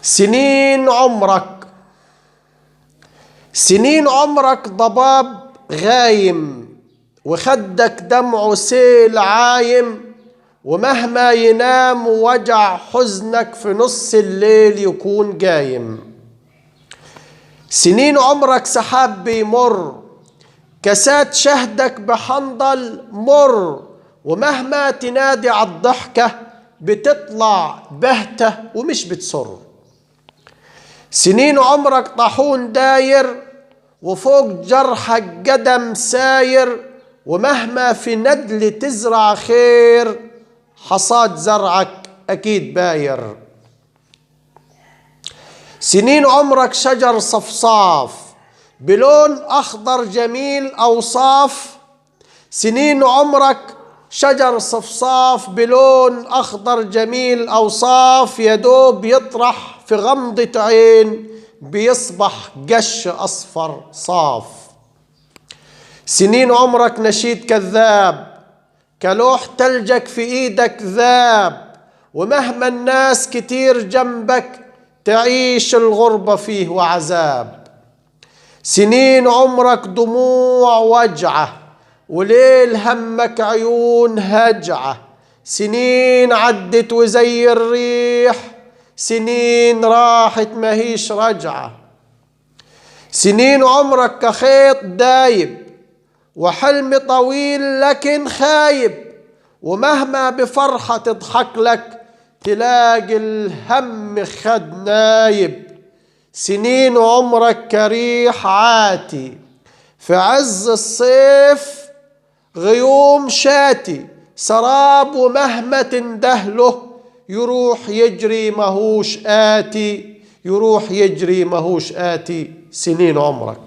سنين عمرك، سنين عمرك ضباب غايم، وخدك دمعه سيل عايم، ومهما ينام وجع حزنك في نص الليل يكون قايم. سنين عمرك سحاب بيمر، كاسات شهدك بحنظل مر، ومهما تنادي عالضحكة بتطلع بهتة ومش بتصر. سنين عمرك طاحون داير، وفوق جرحك قدم ساير، ومهما في ندل تزرع خير حصاد زرعك أكيد باير. سنين عمرك شجر صفصاف بلون أخضر جميل أوصاف، سنين عمرك شجر صفصاف بلون أخضر جميل أوصاف، يدوب يطرح في غمضة عين بيصبح قش أصفر صاف. سنين عمرك نشيد كذاب، كلوح تلجك في إيدك ذاب، ومهما الناس كتير جنبك تعيش الغربة فيه وعذاب. سنين عمرك دموع وجعة، وليل همك عيون هجعة، سنين عدت وزي الريح، سنين راحت ماهيش رجعة. سنين عمرك كخيط دايب، وحلم طويل لكن خايب، ومهما بفرحة تضحك لك تلاقي الهم خد نايب. سنين عمرك كريح عاتي، في عز الصيف غيوم شاتي، سراب ومهما تندهله يروح يجري ماهوش آتي، يروح يجري ماهوش آتي. سنين عمرك.